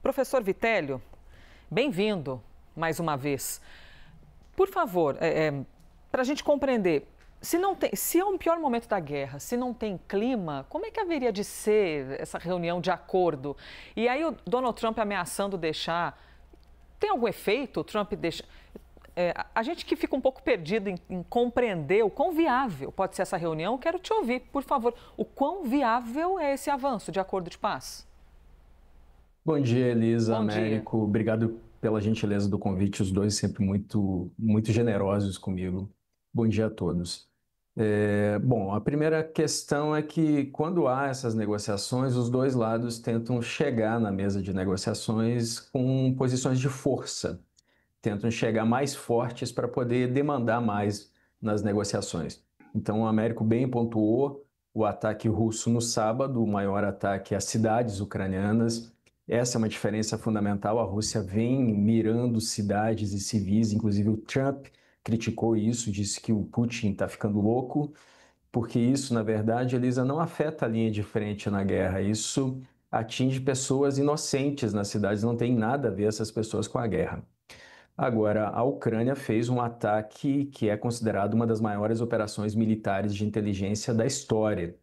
Professor Vitélio, bem-vindo mais uma vez. Por favor, para a gente compreender, se é um pior momento da guerra, se não tem clima, como é que haveria de ser essa reunião de acordo? E aí o Donald Trump ameaçando deixar, tem algum efeito? O Trump deixa... a gente que fica um pouco perdido em compreender o quão viável pode ser essa reunião, quero te ouvir, por favor. O quão viável é esse avanço de acordo de paz? Bom dia, Elisa, Bom dia. Américo. Obrigado pela gentileza do convite, os dois sempre muito generosos comigo. Bom dia a todos. Bom, a primeira questão é que quando há essas negociações, os dois lados tentam chegar na mesa de negociações com posições de força, tentam chegar mais fortes para poder demandar mais nas negociações. Então, o Américo bem pontuou o ataque russo no sábado, o maior ataque às cidades ucranianas. Essa é uma diferença fundamental. A Rússia vem mirando cidades e civis, inclusive o Trump criticou isso, disse que o Putin está ficando louco, porque isso, na verdade, Elisa, não afeta a linha de frente na guerra. Isso atinge pessoas inocentes nas cidades, não tem nada a ver essas pessoas com a guerra. Agora, a Ucrânia fez um ataque que é considerado uma das maiores operações militares de inteligência da história.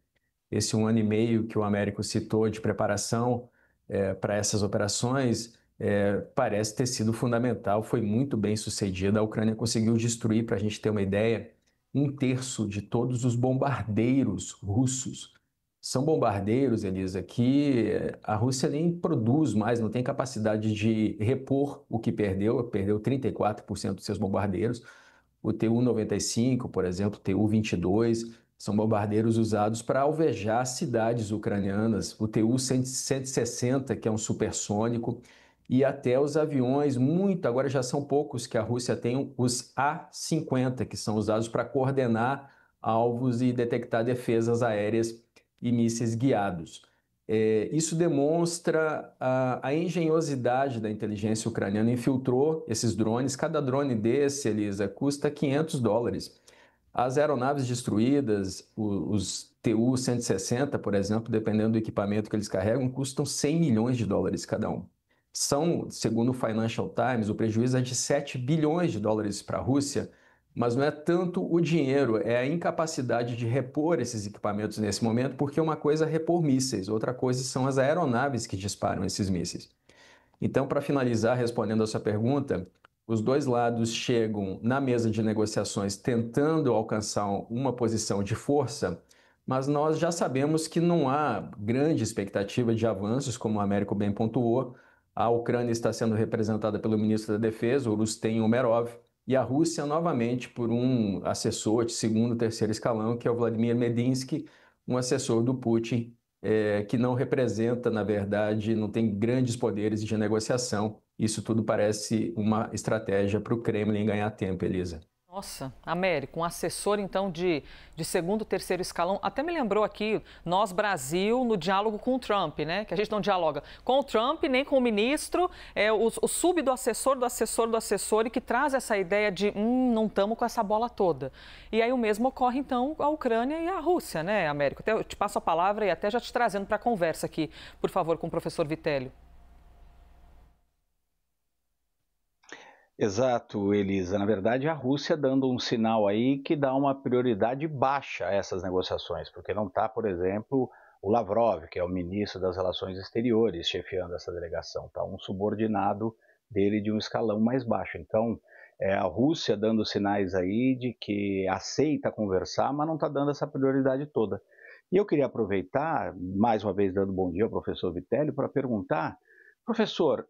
Esse 1 ano e meio que o Américo citou de preparação para essas operações parece ter sido fundamental, foi muito bem sucedida. A Ucrânia conseguiu destruir, para a gente ter uma ideia, 1/3 de todos os bombardeiros russos. São bombardeiros, Elisa, que a Rússia nem produz mais, não tem capacidade de repor o que perdeu 34% dos seus bombardeiros. O Tu-95, por exemplo, o Tu-22, são bombardeiros usados para alvejar cidades ucranianas. O Tu-160, que é um supersônico, e até os aviões, agora já são poucos que a Rússia tem, os A-50, que são usados para coordenar alvos e detectar defesas aéreas e mísseis guiados. Isso demonstra a engenhosidade da inteligência ucraniana. Infiltrou esses drones. Cada drone desse, Elisa, custa $500. As aeronaves destruídas, os Tu-160, por exemplo, dependendo do equipamento que eles carregam, custam $100 milhões cada um. Segundo o Financial Times, o prejuízo é de $7 bilhões para a Rússia, mas não é tanto o dinheiro, é a incapacidade de repor esses equipamentos nesse momento, porque uma coisa é repor mísseis, outra coisa são as aeronaves que disparam esses mísseis. Então, para finalizar, respondendo a sua pergunta, os dois lados chegam na mesa de negociações tentando alcançar uma posição de força, mas nós já sabemos que não há grande expectativa de avanços, como o Américo bem pontuou. A Ucrânia está sendo representada pelo ministro da Defesa, o Rustem Umerov, e a Rússia novamente por um assessor de segundo, terceiro escalão, que é o Vladimir Medinsky, um assessor do Putin, que não representa, na verdade, não tem grandes poderes de negociação. Isso tudo parece uma estratégia para o Kremlin ganhar tempo, Elisa. Nossa, Américo, um assessor então de segundo, terceiro escalão, até me lembrou aqui, nós Brasil, no diálogo com o Trump, né? Que a gente não dialoga com o Trump, nem com o ministro, o sub do assessor, do assessor, do assessor, e que traz essa ideia de, não estamos com essa bola toda. E aí o mesmo ocorre então a Ucrânia e a Rússia, né, Américo? Até eu te passo a palavra e até já te trazendo para a conversa aqui, por favor, com o professor Vitélio. Exato, Elisa. Na verdade, a Rússia dando um sinal aí que dá uma prioridade baixa a essas negociações, porque não está, por exemplo, o Lavrov, que é o ministro das Relações Exteriores, chefiando essa delegação. Está um subordinado dele de um escalão mais baixo. Então, a Rússia dando sinais aí de que aceita conversar, mas não está dando essa prioridade toda. E eu queria aproveitar, mais uma vez dando bom dia ao professor Vitélio, para perguntar: professor,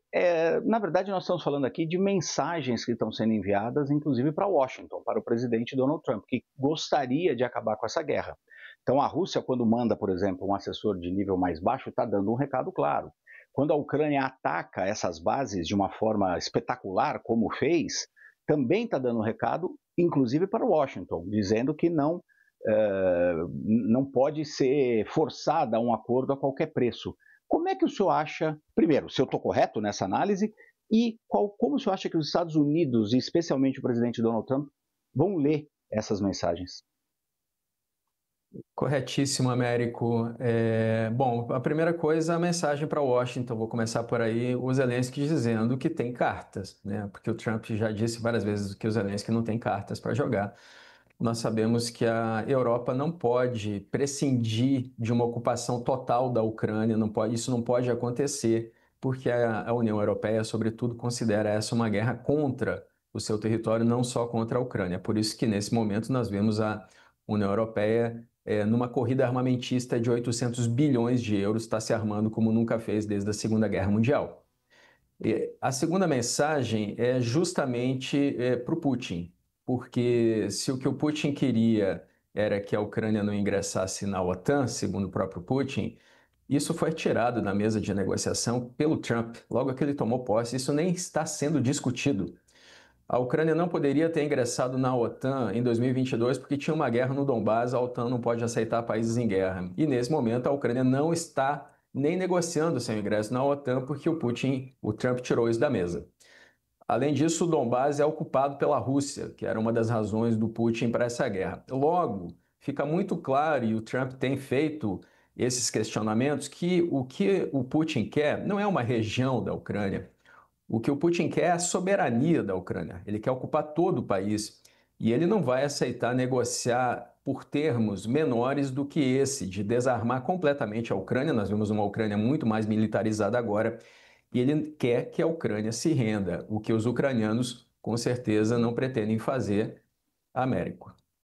na verdade nós estamos falando aqui de mensagens que estão sendo enviadas, inclusive para Washington, para o presidente Donald Trump, que gostaria de acabar com essa guerra. Então a Rússia, quando manda, por exemplo, um assessor de nível mais baixo, está dando um recado claro. Quando a Ucrânia ataca essas bases de uma forma espetacular, como fez, também está dando um recado, inclusive para Washington, dizendo que não pode ser forçada a um acordo a qualquer preço. Como é que o senhor acha, primeiro, se eu estou correto nessa análise, e como o senhor acha que os Estados Unidos, e especialmente o presidente Donald Trump, vão ler essas mensagens? Corretíssimo, Américo. Bom, a primeira coisa, a mensagem para Washington, vou começar por aí, o Zelensky dizendo que tem cartas, né? Porque o Trump já disse várias vezes que o Zelensky não tem cartas para jogar. Nós sabemos que a Europa não pode prescindir de uma ocupação total da Ucrânia, isso não pode acontecer, porque a União Europeia, sobretudo, considera essa uma guerra contra o seu território, não só contra a Ucrânia. Por isso que, nesse momento, nós vemos a União Europeia numa corrida armamentista de 800 bilhões de euros, está se armando como nunca fez desde a Segunda Guerra Mundial. A segunda mensagem é justamente para o Putin, porque se o que o Putin queria era que a Ucrânia não ingressasse na OTAN, segundo o próprio Putin, isso foi tirado da mesa de negociação pelo Trump. Logo que ele tomou posse, isso nem está sendo discutido. A Ucrânia não poderia ter ingressado na OTAN em 2022 porque tinha uma guerra no Donbás, a OTAN não pode aceitar países em guerra. E nesse momento a Ucrânia não está nem negociando seu ingresso na OTAN porque o Trump tirou isso da mesa. Além disso, o Donbás é ocupado pela Rússia, que era uma das razões do Putin para essa guerra. Logo, fica muito claro, e o Trump tem feito esses questionamentos, que o Putin quer não é uma região da Ucrânia. O que o Putin quer é a soberania da Ucrânia. Ele quer ocupar todo o país. E ele não vai aceitar negociar por termos menores do que esse, de desarmar completamente a Ucrânia. Nós vemos uma Ucrânia muito mais militarizada agora. E ele quer que a Ucrânia se renda, o que os ucranianos, com certeza, não pretendem fazer. Américo.